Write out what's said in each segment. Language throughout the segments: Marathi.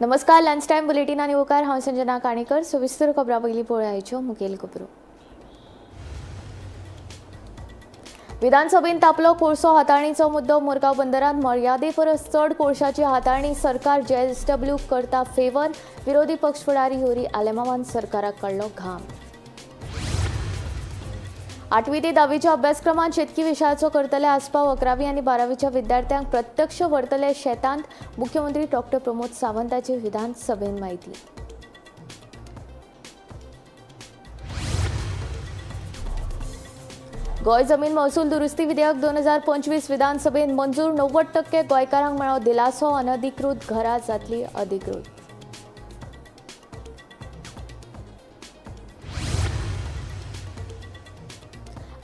नमस्कार. लंच टाइम बुलेटिन आणि उकार हांव संजना काणेकर. सविस्तर खबरां पयलीं पळोवया मुखेल खबरो. विधानसभेत तापलो कोळसो हाताळणीचो मुद्दो. मुरगांव बंदरांत मर्यादे परस चड कोळशाची हाताळणी सरकार JSW करता फेवर. विरोधी पक्ष फुडारी युरी आलेमावान सरकाराक काडलो घाम. 8वी ते 10वीच्या अभ्यासक्रमांत शेतकी विशयाचो करतले आस्पाव. 11वी आनी 12वीच्या विद्यार्थ्यांक प्रत्यक्ष व्हरतले शेतांत. मुख्यमंत्री डॉ. प्रमोद सावंताची विधानसभेत माहिती. गोंय जमीन महसूल दुरुस्ती विधेयक 2025 विधानसभेत मंजूर. 90% गोंयकारांक मेळ्ळो दिलासो. अनधिकृत घरां जातली अधिकृत.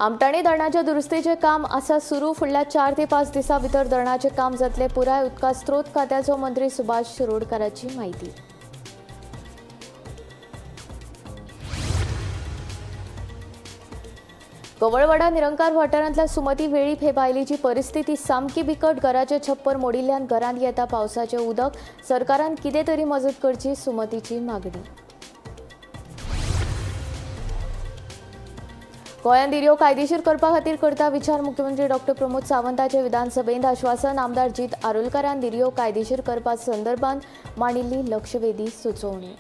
आमटाणी धरणाच्या दुरुस्तीचे काम आसा सुरू. फुडल्या 4 ते 5 दिसां भितर धरणाचे काम जातले पुराय. उदका स्त्रोत खात्याचो मंत्री सुभाष शिरोडकाराची माहिती. कवळवाडा निरंकार वाठारांतल्या सुमती वेळीप हे बायलेची परिस्थिती सामकी बिकट. घराचे छप्पर मोडिल्ल्यान घरांत येता पावसाचे उदक. सरकारान कितें तरी मजत करची, सुमतीची मागणी. गोंयांत दिरयो कायदेशीर करपा खातीर करता विचार. मुख्यमंत्री डॉ. प्रमोद सावंताचे विधानसभेत आश्वासन. आमदार जीत आरोलकारान दिरयो कायदेशीर करपा संदर्भात मांडिल्ली लक्षवेधी सुचोवणी.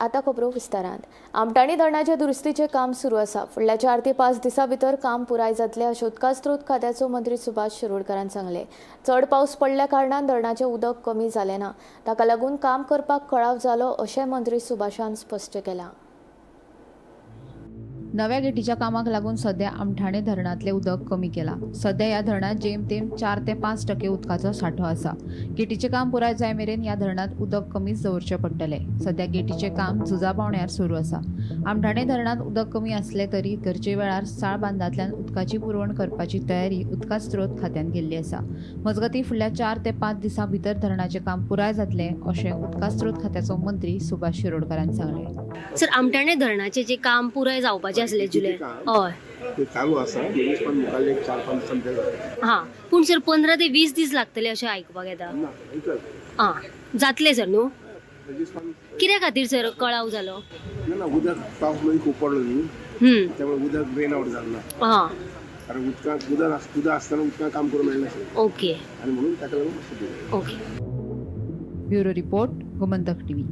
आता खबरो विस्तारांत. आमटाणी धरणाच्या दुरुस्तीचे काम सुरू आसा. फुडल्या 4 ते 5 दिसां भितर काम पुराय जातले अशें उदका स्त्रोत खात्याचो मंत्री सुभाष शिरोडकारान सांगले. चड पावस पडल्या कारणान धरणाचें उदक कमी जालें ना. ताका लागून काम करपाक कळाव जालो अशें मंत्री सुभाषान स्पश्ट केलां. नव्या गेटीच्या कामाक लागून सध्या आमठाणे धरणातले उदक कमी केला. सध्या या धरणात जेमतेम 4 ते 5% उदकाचो साठो आसा. गेटीचे काम पुराय जाय मेरेन या धरणात उदक कमीच दवरचे पडटले. सध्या गेटीचे काम झुजा पावण्यार सुरू आसा. आमठाणे धरणात उदक कमी असले तरी गरजे वेळार साळ बांदांतल्यान उदकाची पुरवण करपाची तयारी उदका स्त्रोत खात्यान केल्ली आसा. मजगतीं फुडल्या 4 ते 5 दिसां भितर धरणाचे काम पुराय जातले अशें उदका स्त्रोत खात्याचो मंत्री सुभाष शिरोडकारान सांगले. सर, आमठाणे धरणाचे जे काम पुराय जावपाचे असले जुलै हय ते चालू आसा. पण मुखाल्ले 4-5 दिसांनी हां, पूण सर 15 ते 20 दीस लागतले अशें आयकुपाक येता. हां, जातले सर न्हू. कित्या खातीर सर कळाव जालो? ना उदक पावस मध्ये खूप पडलो न्ही, त्यामुळे उदक ड्रेन आउट जालें ना. हां, कारण उदक असताना उदकांत काम करूंक मेळना ओके आणि म्हणून ताका लागून मातशें देव. Okay. Bureau report, Gomantak TV.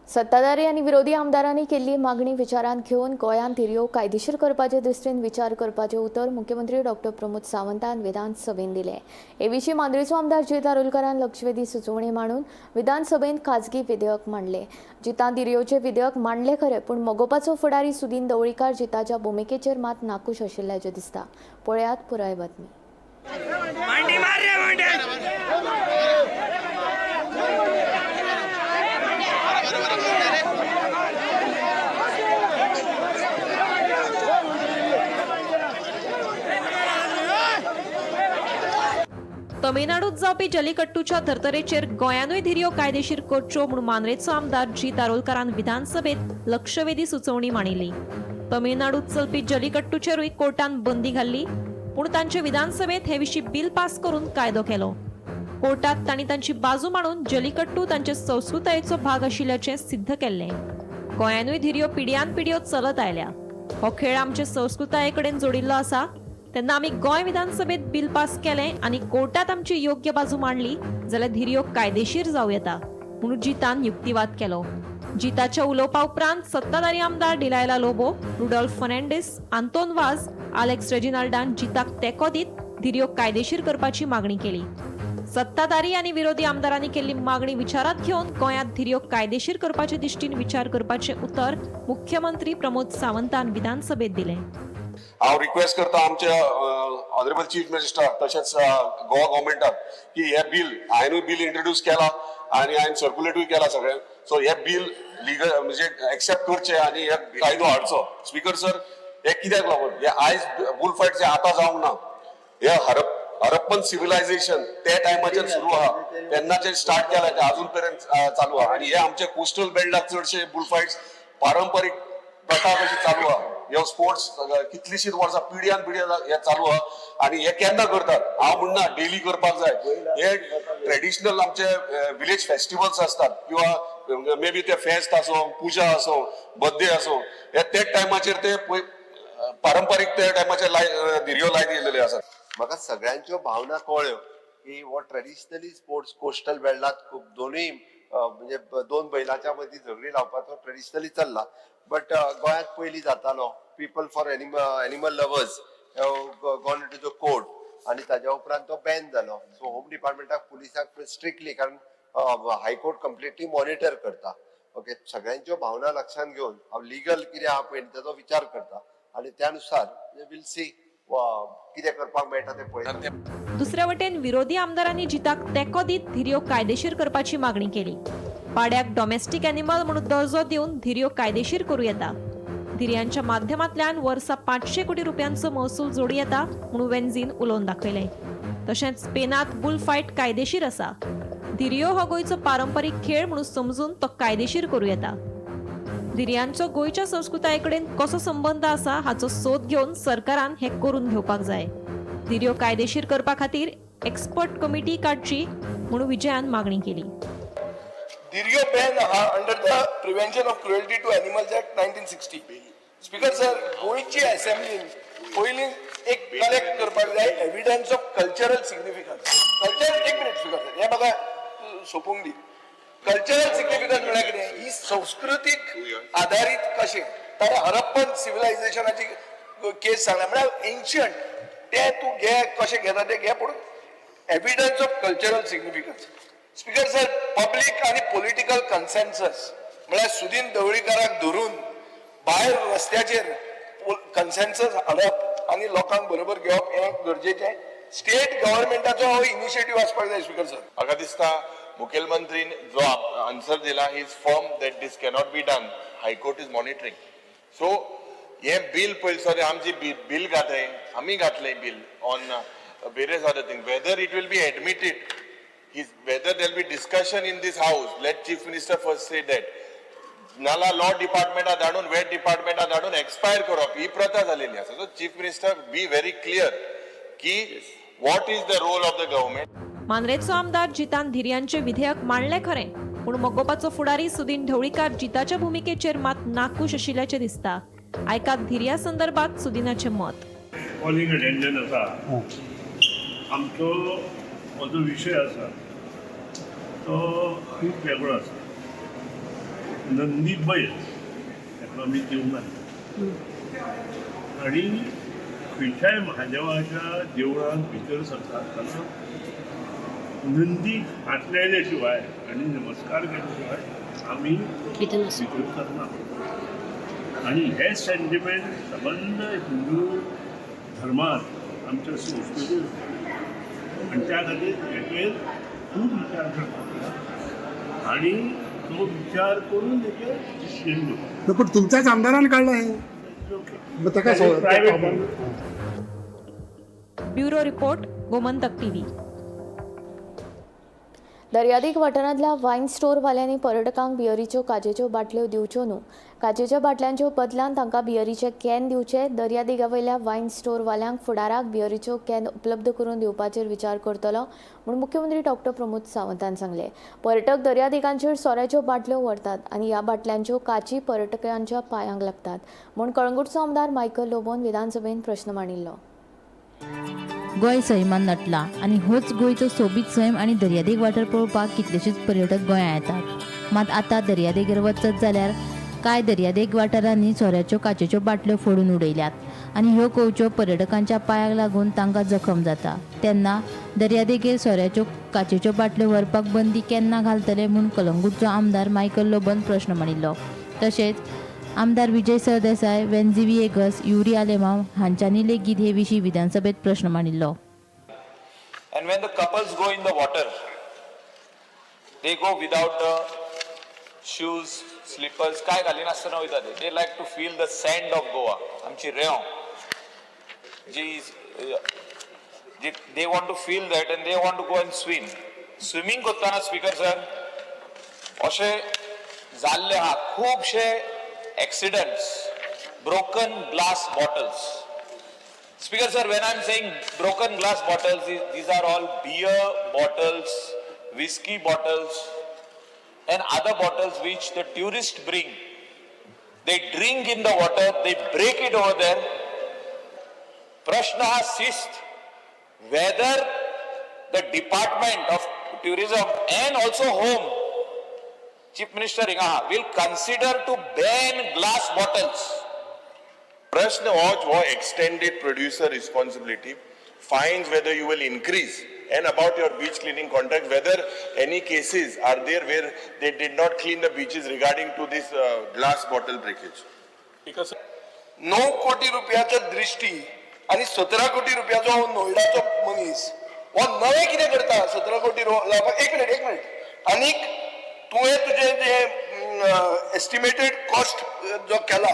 सत्ताधारी आणि विरोधी आमदारांनी केल्ली मागणी विचारांत घेवन गोंयांत दिरयो कायदेशीर करपाचे दृश्टीन विचार करपाचे उतर मुख्यमंत्री डॉ. प्रमोद सावंतान विधानसभेत दिले. हे विशीं मांद्रेचो आमदार जीत आरोलकारान लक्षवेधी सुचोवणी मांडून विधानसभेत खाजगी विधेयक मांडले. जितान दिरयोचे विधेयक मांडले खरे, पूण मोगोपाचो फुडारी सुदीन ढवळीकार जिताच्या भुमिकेचेर मात नाखूश आशिल्ल्याचें दिसता. पळयात पुराय बातमी. तमिळनाडूत जावपी जल्लीकट्टूच्या धर्तरेचेर गोंयानूय धिरयो कायदेशीर करच्यो म्हूण मांद्रेचो आमदार जीत आरोलकारान विधानसभेत लक्षवेधी सुचोवणी मांडिल्ली. तमिळनाडूत चलपी जल्लीकट्टूचेरूय कोर्टान बंदी घाल्ली, पूण तांचे विधानसभेत हे विशीं बिल पास करून कायदो केलो. कोर्टात तांणी तांची बाजू मांडून जल्लीकट्टू तांचे संस्कृतायेचो भाग आशिल्ल्याचें सिद्ध केल्लें. गोंयानूय धिरयो पिढ्यान पिढ्यो चलत आयल्या. हो खेळ आमचे संस्कृताये कडेन जोडिल्लो आसा. तेन्ना आमी गोंय विधानसभेत बिल पास केलें आनी कोर्टात आमची योग्य बाजू मांडली जाल्यार धिरयो कायदेशीर जावं येता म्हणून जितान युक्तिवाद केलो. जिताच्या उलोवपा उपरांत सत्ताधारी आमदार डिलायला लोबो, रुडॉल्फ फर्नांडीस, आंतोन वाज, आलेक्स रेजिनाल्डान जिताक तेंको दीत धिरयो कायदेशीर करपाची मागणी केली. सत्ताधारी आनी विरोधी आमदारांनी केल्ली मागणी विचारांत घेवन गोंयांत धिरयो कायदेशीर करपाचे दिश्टीन विचार करपाचे उतर मुख्यमंत्री प्रमोद सावंतान विधानसभेत दिलें. हांव रिक्वेस्ट करता आमच्या ऑनरेबल चीफ मिनिस्टर तशेंच गोवा गव्हर्मेंटाक की हे बिल हांवेंनूय बिल इंट्रोड्यूस केला आणि हांवें सर्क्युलेटूय केला सगळें. सो हे बिल लिगल म्हणजे एक्सेप्ट करचे आणि हे कायदो हाडचो. स्पीकर सर, हे कित्याक लागून हे आयज बुल फायट जे आतां जावंक ना, हे हरप्पन सिव्हिलायझेशन त्या टायमाचेर सुरू आहा, तेन्नाचेर स्टार्ट केला ते अजून पर्यंत चालू आहा. आणि हे आमचे कोस्टल बेल्टाक चडशे बुल फायट्स पारंपारीक प्रथा कशी चालू आहा. ह्यो स्पोर्ट्स कितलीशीच वर्सां पिढ्यान पिढ्या हे चालू आहा आणि हे केन्ना करतात हांव म्हणना डेली करपाक जाय हे ट्रेडिशनल आमचे विलेज फेस्टिवल्स असतात किंवा मे बी ते फेस्त असो पुजा असो बर्थडे असो हे तेच टायमाचेर ते पारंपारीक त्या टायमाचेर धिरयो लायत गेलेले आसात. म्हाका सगळ्यांच्यो भावना कळ्यो की हो ट्रेडिशनली स्पोर्ट्स कोस्टल बेल्टात खूब दोनूय म्हणजे दोन बैलाच्या मदीं झगडी लावपाचो ट्रेडिशनली चल्ला बट गोंयांत पयलीं जातालो people for animal lovers gone into the court आनी ताज्या उपरांत तो बॅन जालो. सो होम डिपार्टमेंटाक पुलिसाक स्ट्रिक्टली कारण हायकोर्ट कंप्लिटली मॉनिटर करता. ओके सगळ्यांच्यो भावना लक्षांत घेवन हांव लिगल कितें आहा पळय ताचो विचार करता आनी त्या नुसार विल सी कितें करपाक मेळटा तें पळयता. दुसऱ्या वटेन विरोधी आमदारांनी जिताक तेंको दीत धिरयो कायदेशीर करपाची मागणी केली. पाड्याक डॉमेस्टीक एनिमल म्हणून दर्जो दिवन धिरयो कायदेशीर करूं येता. धिरयांच्या माध्यमांतल्यान वर्सा 500 कोटी रुपयांचो महसूल जोडूं येता म्हणून वेन्झीन उलोवन दाखयलें. तशेंच स्पेनांत बुल फायट कायदेशीर आसा. धिरयो हो गोंयचो पारंपारीक खेळ म्हणून समजून तो कायदेशीर करूं येता. धिरयांचो गोंयच्या संस्कृताये कडेन कसो संबंध आसा हाचो सोद घेवन सरकारान हें करून घेवपाक जाय. धिरयो कायदेशीर करपा खातीर एक्सपर्ट कमिटी काडची म्हणून विजयान मागणी केली. Dirio ban under the Prevention of Cruelty to Animals Act 1960. Speaker sir, गोंयची असेंब्ली पयली एक कलेक्ट करपाक जाय evidence of cultural significance. Culture एक मिनिट स्पीकर सर हे बघा सोपूंक दी. कल्चरल सिग्निफिकन्स म्हणजे कितें ही संस्कृतीक आधारित कशें ताणें हरप्पन सिव्हिलायझेशनाची केस सांगला म्हळ्यार एन्शियंट ते तूं घे कशें घेता ते घे पूण evidence of cultural significance. Speaker sir public आणि पॉलिटिकल कन्सेन्सस म्हळ्यार सुदीन ढवळीकाराक धरून भायर रस्त्याचेर कन्सेन्सस हाडप आणि लोकांक बरोबर घेवप हे गरजेचें. स्टेट गव्हर्नमेंटाचो हो इनिशिएटीव्ह आसपाक जाय स्पीकर सर. म्हाका दिसता मुखेलमंत्रीन जो आन्सर दिला he is firm that this cannot be done. High court is monitoring. So हे बिल पयलीं आमची बिल घातले आमी घातले bill on various other thing whether it will be admitted whether there will be discussion in this house. Let Chief Minister first say that. नाला लॉ डिपार्टमेंटा धाडून वेट डिपार्टमेंटा धाडून एक्सपायर करप ही प्रथा जालेली आसा. So chief minister be very clear की what is the role of the government. मांद्रेचो आमदार जितान धिरयांचे विधेयक मांडलें खरें पूण मोगोपाचो फुडारी सुदीन ढवळीकार जिताच्या भुमिकेचेर मात नाखूश आशिल्ल्याचें दिसता. आयकात धिरया संदर्भात सुदीनाचें मत. कॉलिंग अटेंडन आसा आमचो हो जो विशय आसा तो खूब वेगळो आसा. नंदी बैल हेका आमी दिवंक आनी खंयच्याय महादेवाच्या देवळांत भितर सरतात तेन्ना नंदी हात लायले शिवाय आनी नमस्कार केले शिवाय आमी भितर सरना. आनी हे सेंटिमेंट संबंद हिंदू धर्मांत आमच्या संस्कृतींत आणि त्या खातीर हेचेर खूब विचार करता आनी तो विचार करून हेचेर डिसिजन घेवप. पण तुमच्याच आमदारान काढलं हे ब्युरो रिपोर्ट गोमंतक टीव्ही. दर्यादेग वाठारांतल्या वायन स्टोरवाल्यांनी पर्यटकांक बियरीच्यो काचेच्यो बाटल्यो दिवच्यो न्हू. काचेच्या बाटल्यांच्या बदलान तांकां बियरीचे कॅन दिवचे. दर्यादेगावयल्या वायन स्टोरवाल्यांक फुडाराक बियरीच्यो कॅन उपलब्ध करून दिवपाचेर विचार करतलो म्हूण मुख्यमंत्री डॉक्टर प्रमोद सावंतान सांगलें. पर्यटक दर्यादेगांचेर सोऱ्याच्यो बाटल्यो व्हरतात आनी ह्या बाटल्यांच्यो काची पर्यटकांच्या पांयांक लागतात म्हूण कळंगूटचो आमदार मायकल लोबोन विधानसभेत प्रश्न मांडिल्लो. गोंय सैमान नटला आनी होच गोंयचो सोबीत सैम आनी दर्यादेग वाठार पळोवपाक कितलेशेच पर्यटक गोंयां येतात. मात आतां दर्यादेगेर वचत जाल्यार कांय दर्यादेग वाठारांनी सोऱ्याच्यो काचेच्यो बाटल्यो फोडून उडयल्यात आनी ह्यो कोवच्यो पर्यटकांच्या पांयाक लागून तांकां जखम जाता. तेन्ना दर्यादेगेर सोऱ्याच्यो काचेच्यो बाटल्यो व्हरपाक बंदी केन्ना घालतले म्हूण कलंगूटचो आमदार मायकल लोबन प्रश्न मांडिल्लो. तशेंच आमदार विजय सरदेसाय, वेन्झी विएगस, युरी आलेमांव हांच्यांनी लेगीत हे विशीं विधानसभेत प्रश्न मांडिल्लो. And when the couples go in the water, they go without the shoes, slippers, काय घालिनासतना वयता ते. They like to feel the sand of Goa. आमची रेंव जी they want to feel that and they want to go and swim. Swimming करताना स्पीकर सर अशें जाल्ले आहा खूबशे accidents broken glass bottles. Speaker sir, when I'm saying broken glass bottles, these are all beer bottles, whiskey bottles, and other bottles which the tourists bring. They drink in the water, they break it over there. Prashna शिस्त whether the Department of Tourism and also Home, Chief Minister Inga will consider to ban glass bottles. प्रश्न हो extended producer responsibility, fines whether you will increase, and about your beach cleaning contract, whether any cases are there where they did not clean the beaches regarding to this glass bottle breakage. Because 9 कोटी रुपयाच्या दृष्टी आणि 17 कोटी रुपयाचो नोयडाचो मनीस हो नवे कितें करता 17 कोटी लावपाक एक मिनिट आनीक तुवें तुजें जे एस्टिमेटेड कॉस्ट जो केला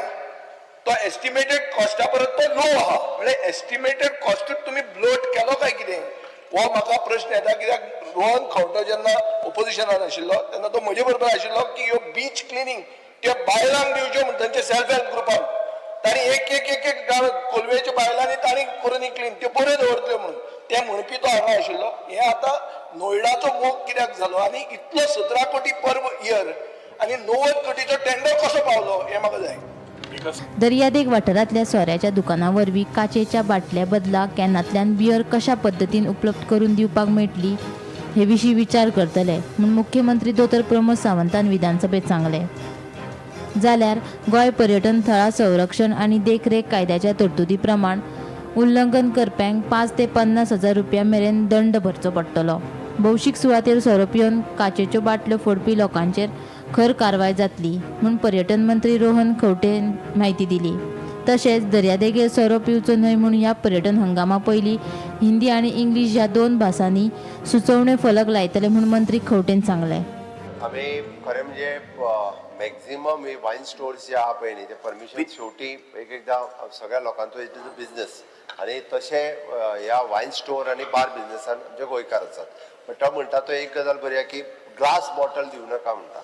तो एस्टिमेटेड कॉस्टा परत तो लो आहा म्हणजे एस्टिमेटेड कॉस्टूच तुम्ही ब्लोट केलो काय कितें हो म्हाका प्रश्न येता कित्याक रोहन खंवटो जेन्ना ओपोजिशनान आशिल्लो तेन्ना तो म्हजे बरोबर आशिल्लो की ह्यो बीच क्लिनींग त्यो बायलांक दिवच्यो म्हणून तांचे सेल्फ हेल्प ग्रुपान तांणी एक गांव कोलवेच्या बायलांनी तांणी करून क्लीन त्यो बऱ्यो दवरतल्यो म्हणून ते म्हणपी तो हांगा आशिल्लो हे आतां नोयडाचो मोग कित्याक जालो आनी इतलो 17 कोटी पर इयर आनी 90 कोटीचो टेंडर कसो पावलो हे म्हाका जाय. दर्यादेग वाठारांतल्या सोऱ्याच्या दुकानावरवीं काचेच्या बाटल्या बदला कॅनांतल्यान बियर कशा पद्दतीन उपलब्ध करून दिवपाक मेळटली हे विशीं विचार करतले म्हूण मुख्यमंत्री दोतोर प्रमोद सावंतान विधानसभेत सांगले. जाल्यार गोंय पर्यटन थळां संरक्षण आनी देखरेख कायद्याच्या तरतुदी प्रमाण उल्लंघन करप्यांक 5 ते 50 हजार रुपया मेरेन दंड भरचो पडटलो. भौशीक सुवातेर सोरो पिवन काचेच्यो बाटल्यो फोडपी लोकांचेर खर कारवाय जातली म्हूण पर्यटन मंत्री रोहन खंवटेन म्हायती दिली. तशेंच दर्यादेगेर सोरो पिवचो न्हय म्हूण ह्या पर्यटन हंगामा पयलीं हिंदी आनी इंग्लीश ह्या 2 भासांनी सुचोवणे फलक लायतले म्हूण मंत्री खंवटेन सांगले. आमी खरें म्हणजे मॅक्झिमम हे वायन स्टोर्स जे आहा पळय न्ही ते परमिशन शेवटी एकदां सगळ्या लोकांचो इट इज अ बिझनस आनी तशें ह्या वायन स्टोर आनी बार बिझनसान जे गोंयकार आसात पण तो म्हणटा तो एक गजाल बरी की ग्लास बॉटल दिवं नाका म्हणटा.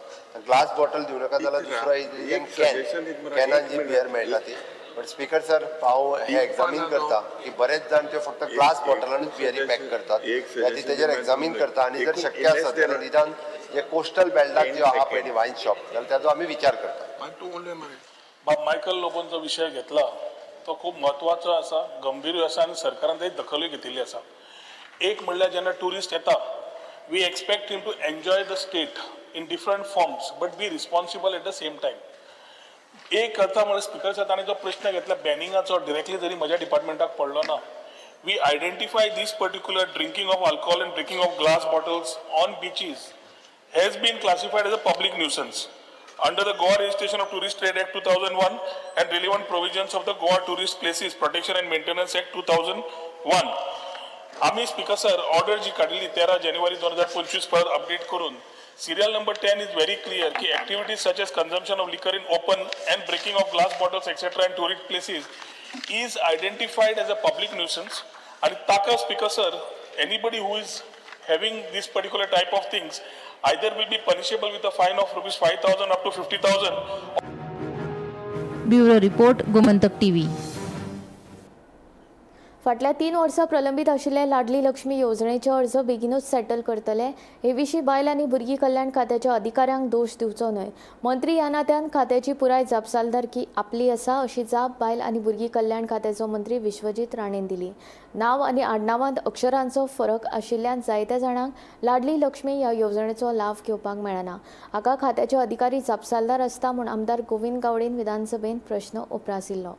ग्लास बॉटल दिवं नाका जाल्यार दुसरो कॅनान जी बियर मेळटा ती बट स्पीकर सर हांव हे एक्झामीन करता की बरेच जाण ते फक्त ग्लास बॉटलानूच बियरी पॅक करतात ती तेजेर एक्झामीन करता आनी जर शक्य आसत जाल्यार निदान जे कोस्टल बेल्टाक ज्यो आहा पळय न्ही वायन शॉप जाल्यार ताजो आमी विचार करता. मायकल लोबोनचो विशय घेतला तो खूब म्हत्वाचो आसा, गंभीरूय आसा आनी सरकारान ताची दखलूय घेतिल्ली आसा. एक म्हणल्यार जेन्ना टुरिस्ट येता we expect him to enjoy the state in different forms but be responsible at the same time. एक करता म्हणजे स्पीकर सर ताणें जो प्रश्न घेतला बॅनिंगाचो डिरेक्टली जरी म्हज्या डिपार्टमेंटाक पडलो ना. We identify this particular drinking of alcohol and drinking of glass bottles on beaches has been classified as a public nuisance under the Goa Registration of Tourist Trade Act 2001 and relevant provisions of the Goa Tourist Places Protection and Maintenance Act 2001. आम्ही स्पीकर सर ऑर्डर जी काढली 13 जानेवारी 2025 परत अपडेट करून serial number 10 is very clear की activities such as consumption of liquor in open and breaking of glass bottles etc. in tourist places is identified as a public nuisance. आणि ताका speaker sir anybody who is having this particular type of things either will be punishable with a fine of ₹5,000 up to 50,000. Bureau report Gomantak TV. फाटल्या 3 वर्सां प्रलंबीत आशिल्ले लाडली लक्ष्मी येवजणेचे अर्ज बेगीनूच सेटल करतले हे विशीं बायल आनी भुरगीं कल्याण खात्याच्या अधिकाऱ्यांक दोश दिवचो न्हय. मंत्री ह्या नात्यान खात्याची पुराय जापसालदारकी आपली आसा अशी जाप बायल आनी भुरगीं कल्याण खात्याचो मंत्री विश्वजीत राणेन दिली. नांव आनी आडनावांत अक्षरांचो फरक आशिल्ल्यान जायत्या जाणांक लाडली लक्ष्मी ह्या येवजणेचो लाव घेवपाक मेळना. हाका खात्याचे अधिकारी जापसालदार आसता म्हूण आमदार गोविंद गावडेन विधानसभेत प्रश्न उपरासिल्लो.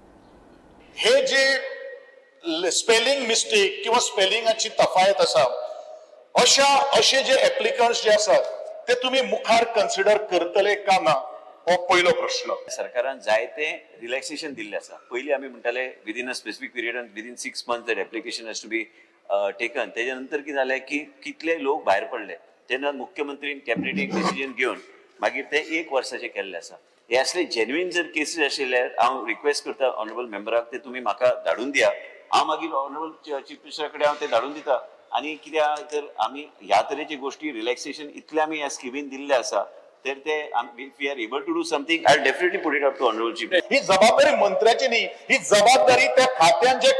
हे जे स्पेलिंग मिस्टेक किंवा स्पेलिंगाची तफावत आसा अशे जे एप्लिकंट्स जे आसात ते तुम्ही मुखार कन्सिडर करतले का ना हो पयलो प्रश्न. सरकारान जायते रिलॅक्सेशन दिल्ले आसा. पयलीं आमी म्हणटाले within a specific period and within 6 months that application has to be taken. तेच्या नंतर कितें जालें की कितले लोक भायर पडले तेन्ना मुख्यमंत्रीन कॅबिनेटीक डिसिजन घेवन मागीर ते 1 वर्साचे केल्ले आसा. हे असले जेन्युइन जर केसीस आशिल्ले हांव रिक्वेस्ट करता ऑनरेबल मेंबराक ते तुमी म्हाका धाडून दिया. हांव मागीर ऑनरेबल चीफ मिनिस्टरा कडेन हांव ते धाडून दिता. आनी कित्याक तर आमी ह्या तरेची गोष्टी रिलॅक्सेशन इतले आमी ह्या स्किमीन दिल्ले आसा तर ते if we are able to do something I definitely put it up to honourable chief. ही जबाबदारी मंत्र्याची नाही, ही जबाबदारी त्या खात्यांचे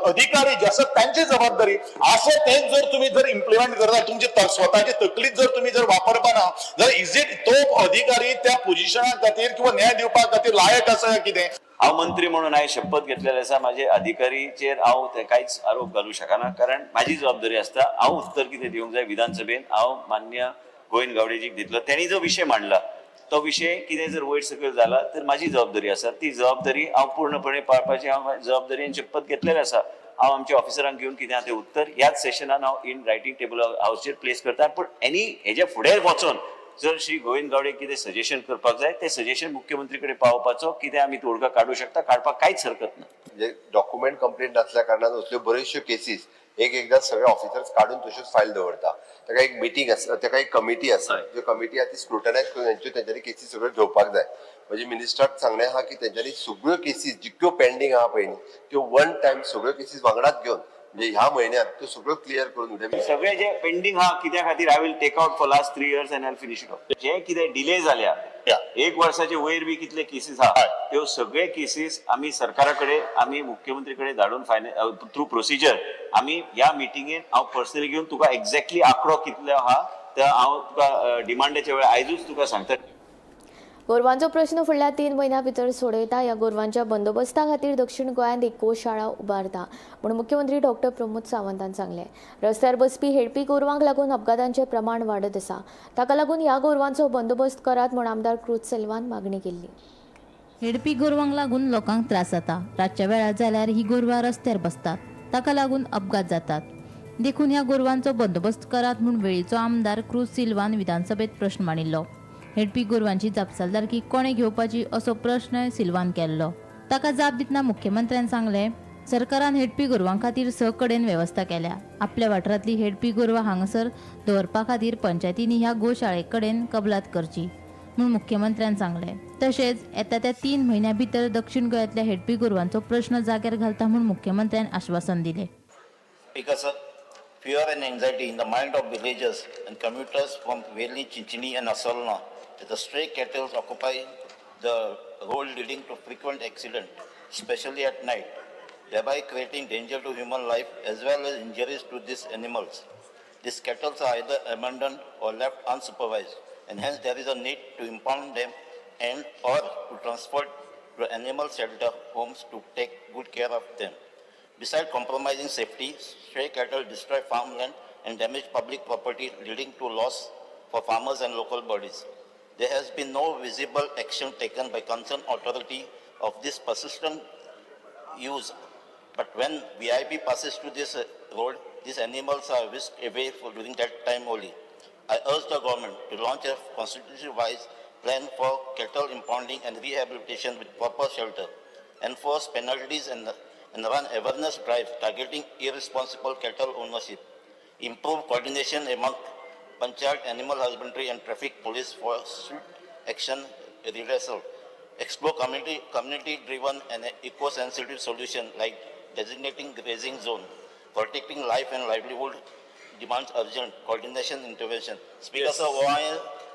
अधिकारी जे असतात त्यांची जबाबदारी. असं तेच जर तुम्ही जर इम्प्लिमेंट करता, तुमची स्वतःची तकलीफ जर तुम्ही जर वापरपाना, जर इज इट तो अधिकारी त्या पोझिशना खातीर किंवा न्याय दिवपा खातीर लायक आसा कितें? हांव मंत्री म्हणून हांवें शपथ घेतलेले आसा. म्हाजे अधिकारीचेर हांव कांयच आरोप घालूं शकना, कारण म्हाजी जबाबदारी आसता. हांव उत्तर कितें दिवंक जाय विधानसभेन हांव मान्य गोविंद गावडेजीक दितलो. त्यांनी जो विषय मांडला तो विषय कितें जर वयर सकयल जाला तर म्हाजी जबाबदारी आसा. ती जबाबदारी हांव पूर्णपणे पाळपाची हांव जबाबदारीन शपथ घेतलेली आसा. हांव आमच्या ऑफिसरांक घेवन कितें तें उत्तर ह्याच सेशनान हांव इन रायटिंग टेबल हावचेर प्लेस करता. पूण हेज्या फुडें वचोन जर श्री गोविंद गावडे कितें सजेशन करपाक जाय ते सजेशन मुख्यमंत्री कडेन पावोवपाचो, कितें आमी तोडगा काडूं शकता, काडपाक कांयच हरकत ना. म्हणजे डॉक्युमेंट कंप्लेंट नसल्या कारणान असल्यो बऱ्योचश्यो केसीस एकदा सगळे ऑफिसर्स काढून तश्योच फायल दवरता. ताका एक मिटींग आसा, ताका एक कमिटी आसा, ज्यो कमिटी आहा ती स्क्रुटनायज करून तेंच्यांनी केसी सगळ्यो घेवपाक जाय. म्हणजे मिनिस्टराक सांगणें आहा की तेंच्यांनी सगळ्यो केसीस जितक्यो पेंडींग आहा पळय त्यो वन टायम सगळ्यो केसीस वांगडाच घेवन म्हणजे ह्या म्हयन्यात त्यो सगळ्यो क्लियर करून उडय. सगळे जे पेंडिंग आहा कित्या खातीर I will take out for last 3 years and I will finish it off. जे कितें डिले जाल्या 1 वर्साचे वयर बी कितले केसीस आहा त्यो सगळे केसीस आमी सरकारा कडेन आमी मुख्यमंत्री कडेन धाडून थ्रू प्रोसिजर आमी ह्या मिटिंगेन हांव पर्सनली घेवन तुका एक्झॅक्टली आंकडो कितलो आहा तो हांव तुका डिमांडाच्या वेळार आयजूच तुका सांगता. गोरवांचो प्रश्न फुडल्या 3 म्हयन्यां भितर सोडयता. ह्या गोरवांच्या बंदोबस्ता खातीर दक्षिण गोंयांत एक गोशाळा उबारता म्हणून मुख्यमंत्री डॉक्टर प्रमोद सावंतान सांगलें. रस्त्यार बसपी हेडपी गोरवांक लागून अपघातांचें प्रमाण वाडत आसा. ताका लागून ह्या गोरवांचो बंदोबस्त करात म्हूण आमदार क्रूज सेल्वान मागणी केल्ली. हेडपी गोरवांक लागून लोकांक त्रास जाता. रातच्या वेळार जाल्यार ही गोरवां रस्त्यार बसतात. ताका लागून अपघात जातात. देखून ह्या गोरवांचो बंदोबस्त करात म्हूण वेळीचो आमदार क्रूज सिल्वान विधानसभेत प्रश्न मांडिल्लो. हेडपी गोरवांची जापसालदारकी कोणे घेवपाची असो प्रश्न सिल्वान केल्लो. ताका जाप दितना मुख्यमंत्र्यान सांगलें, सरकारान हेडपी गोरवां खातीर 6 कडेन वेवस्था केल्या. आपल्या वाठारांतली हेडपी गोरवां हांगासर दवरपा खातीर पंचायतींनी ह्या गोशाळे कडेन कबलात करची म्हूण मुख्यमंत्र्यान सांगलें. तशेंच येता त्या 3 म्हयन्यां भितर दक्षिण गोंयांतल्या हेडपी गोरवांचो प्रश्न जाग्यार घालता म्हूण मुख्यमंत्र्यान आश्वासन दिलें. Because fear and anxiety in the mind of villagers and commuters from Veli, Chinchini and Asalna, that the stray cattle occupy the road leading to frequent accident, especially at night, thereby creating danger to human life as well as injuries to these animals. These cattle are either abandoned or left unsupervised, and hence there is a need to impound them and or to transport to animal shelter homes to take good care of them. Besides compromising safety, stray cattle destroy farmland and damage public property, leading to loss for farmers and local bodies. There has been no visible action taken by concerned authority of this persistent use. But when VIP passes to this road, these animals are whisked away during that time only. I urge the government to launch a constitution-wise plan for cattle impounding and rehabilitation with proper shelter, enforce penalties and run awareness drive targeting irresponsible cattle ownership, improve coordination among Panchayat, animal husbandry and traffic police for swift action redressal, explore community-driven and eco-sensitive solution like designating grazing zone, protecting life and livelihood demands urgent coordination intervention. Speaker sir, हो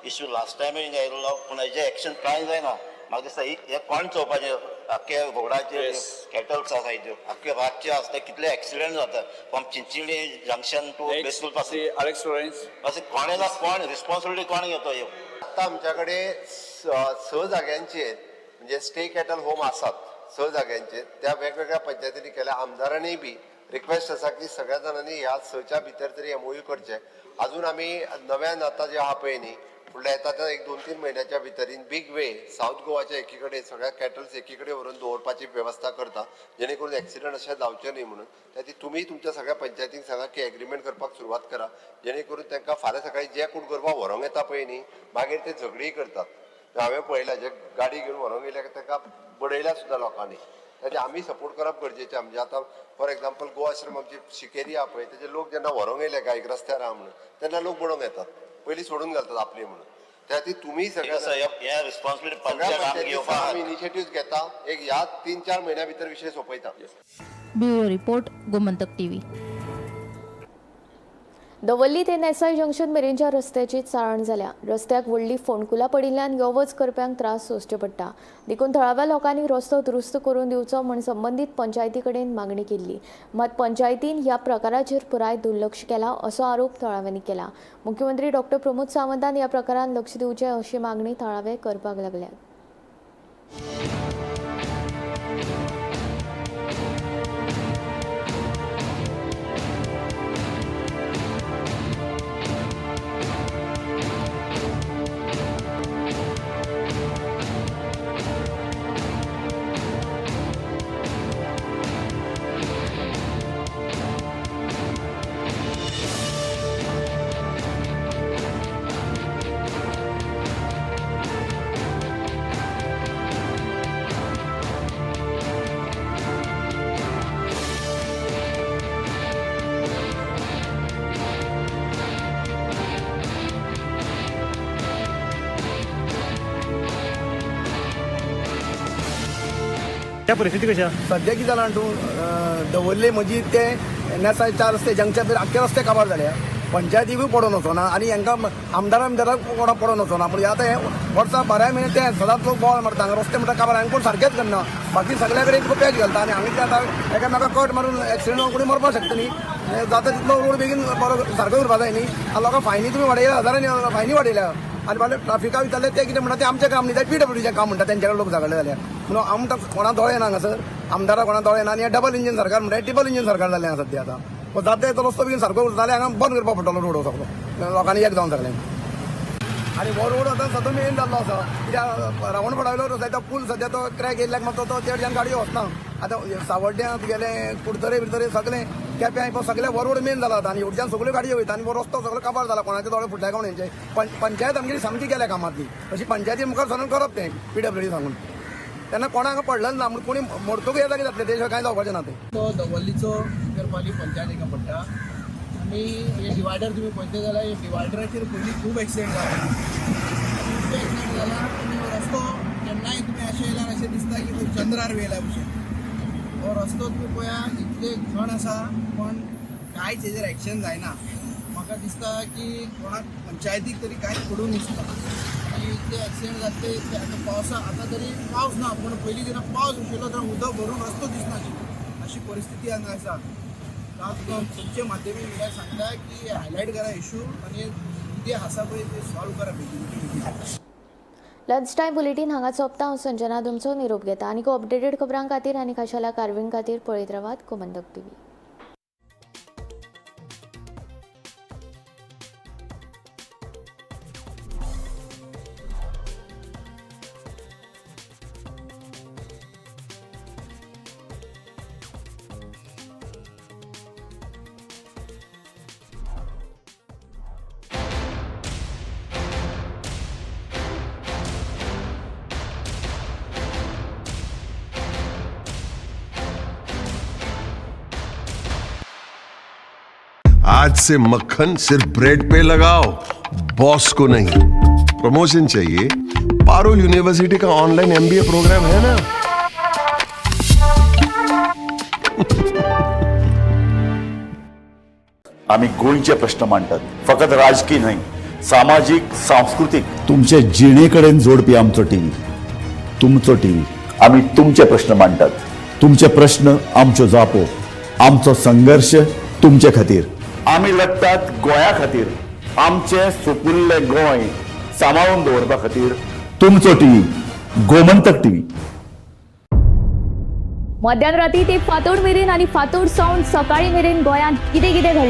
issue last time in आयलो पण हेजे एक्शन कांय जायना. म्हाका दिसता हे कोण चोवपाचें आख्खे रोडाचेर कॅटल्स आसा हेज्यो आख्खे रातचे आसता कितले एक्सिडेंट जाता फ्रॉम चिंचिणी जंक्शन टू बेस्तूल पासून अशें कोणें ना कोण रिस्पॉन्सिबिलिटी कोण घेतो ह्यो. आतां आमच्या कडेन 6 जाग्यांचेर म्हणजे स्टे कॅटल होम आसात 6 जाग्यांचेर. त्या वेगवेगळ्या पंचायतींनी केल्या. आमदारांनी बी रिक्वेस्ट आसा की सगळ्या जाणांनी ह्या 6च्या भितर तरी MOU करचे. अजून आमी नव्यान आतां जे आहा पळय न्ही फुडल्या येता त्या 1-2-3 म्हयन्याच्या भितरीन बिग वे साऊथ गोवाच्या एकी कडेन सगळ्या कॅटल्स एकी कडेन व्हरून दवरपाची वेवस्था करता जेणे करून एक्सिडंट अशें जावचे न्ही म्हणून. त्याती तुमी तुमच्या सगळ्या पंचायतींक सांगा की एग्रीमेंट करपाक सुरवात करा जेणे करून तांकां फाल्यां सकाळी जे कोण गोरवां व्हरोंक येता पळय न्ही मागीर ते झगडीय करतात. हांवें पळयलां जे गाडी घेवन व्हरोंक येयल्या तांकां बडयल्या सुद्दां लोकांनी. ताजे आमी सपोर्ट करप गरजेचें. म्हणजे आतां फॉर एक्झाम्पल गो आश्रम आमची शिकेरी आहा पळय तेजे लोक जेन्ना व्हरोंक येयले गायक रस्त्यार आहा म्हणून तेन्ना लोक बडोवंक येतात पयलीं सोडून घालतात आपली म्हणून. त्या ती तुमी सगळ्या रिस्पॉन्सिबिलिटी इनिशिएटिव्ह घेता एक ह्या 3-4 म्हयन्या भितर विषय सोंपयता. Bureau report Gomantak TV. Dhavali ते नेसाय जंक्शन मेरेनच्या रस्त्याची चाळण जाल्या. रस्त्याक व्हडली फोंडकुलां पडिल्ल्यान यो वच करप्यांक त्रास सोंसचे पडटा. देखून थळाव्या लोकांनी रस्तो दुरुस्त करून दिवचो म्हूण संबंदीत पंचायती कडेन मागणी केल्ली. मात पंचायतीन ह्या प्रकाराचेर पुराय दुर्लक्ष केला असो आरोप थळाव्यांनी केला. मुख्यमंत्री डॉक्टर प्रमोद सावंतान ह्या प्रकारान लक्ष दिवचें अशी मागणी थळावे करपाक लागल्यात. परिस्थिती कशा सध्या कितें जालां तूं दवरले मजीद ते नेसाय 4 रस्ते जंक्शन मेरेन आख्खे रस्ते काबार जाल्या. पंचायतीकूय पडोवन वचोना आनी हांकां आमदाराक कोणा पडोवन वचोना. पूण आतां हे वर्सां 12 म्हयने ते सदांच लोक बोवाळ मारता. हांगा रस्ते म्हणटा काबार हांगा कोण सारकेच करना. बाकी सगळ्या कडेन तुका पॅच घालता आनी हांगा ते आतां एकामेका कट मारून एक्सिडेंट कोणी मरपाक शकता न्ही. जाता तितलो रोड बेगीन बरो सारको करपा जाय न्ही. आनी लोकांक फायनी तुमी वाडयल्या, हजारांनी फायनी वाडयल्या. आनी फाल्यां ट्राफिका विचारले ते कितें म्हणटा ते आमचें काम न्ही, ते PWDचें काम म्हणटा. तेंच्या कडेन लोक झगडले जाल्यार म्हणून आमकां कोणा दोळे ना हांगासर. आमदाराक कोणा दोळे ना आनी डबल इंजीन सरकार म्हणटा ट्रिपल इंजीन सरकार जालें हांगा सद्या. आतां जाता तो रस्तो बेगीन सारको जाल्यार हांगा बंद करपाक पडटलो रोड सगळो. लोकांनी एक जावन सगळें. आनी हो रोड आतां सद्या मेन जाल्लो आसा. कित्याक रावण पडावयलो रोड आसा. तो पूल सद्या तो क्रॅक येयल्ल्याक मात तो चडच्यान गाडयो वचना. आतां सावड्ड्यांत गेले कुडतरे बिडतरे सगळें केप्यां सगळें हो रोड मेन जाला. आनी हेवटच्यान सगळ्यो गाडयो वयता आनी हो रस्तो सगळो काबार जाला. कोणाचे दोळे फुटल्या कोण हेंचे. पंचायत आमगेली सामकी केल्या कामांतली. अशी पंचायती मुखार सरून करप तें PWD सांगून. तेन्ना कोणाक पडलें ना म्हणून कोणी मोडतोक येता कितें जातलें ते शिवाय कांय जावपाचें ना. ते तो दवल्लीचो करपाली पंचायत एका पडटा आनी हे डिवायडर तुमी पळयता जाल्यार हे डिवायडराचेर पयलीं खूब एक्सिडेंट जाला. खूब एक्सिडेंट जाला आनी हो रस्तो केन्नाय तुमी अशें येयल्यार अशें दिसता की खूब चंद्रार येयल्या भशेन. हो रस्तो तुमी पळयात इतले घण आसा पण कांयच हेजेर एक्शन जायना. म्हाका दिसता की कोणाक पंचायतीक तरी कांयच पडूंक दिसता. आनी इतले एक्सिडेंट जातले इतले आतां पावसा आतां तरी पावस ना पूण पयलीं जेन्ना पावस आशिल्लो तेन्ना उदक भरून रस्तो दिसनाशिल्लो. अशी परिस्थिती हांगा आसा. तुमचे माध्यमीक मिडियाक सांगता की हायलायट करा इशू आनी कितें आसा पळय ते सॉल्व करा बेगीन. लंच टायम बुलेटीन हांगा सोंपता. हांव संजना तुमचो निरोप घेता. आनी अपडेटेड खबरां खातीर आनी खाशेल्या कारवीं खातीर पळयत रावात गोमंतक TV. आज से मक्खन सिर्फ ब्रेड पे लगाओ, बॉस को नहीं. प्रमोशन चाहिए? पारुल यूनिवर्सिटी का ऑनलाइन MBA प्रोग्राम है ना. आम्ही गोंयचे प्रश्न मांडतात. फकत राजकीय नाही, सामाजिक सांस्कृतिक. तुमचे जिणेकडेन जोडपी आमचो टीव्ही, तुमचो टीव्ही. आम्ही तुमचे प्रश्न मांडतात. तुमचे प्रश्न आमच्यो जापो, आमचो संघर्ष तुमचे खातीर. आम्ही लढतात गोंया खातीर. आमचे सुपुल्ले गोंय सांबाळून दवरपा खातीर. तुमचो टीव्ही, गोमंतक टीव्ही. मध्यान राती ते फातोड मेरेन आनी फातोड सावन सकाळी मेरेन गोंयांत कितें घडलें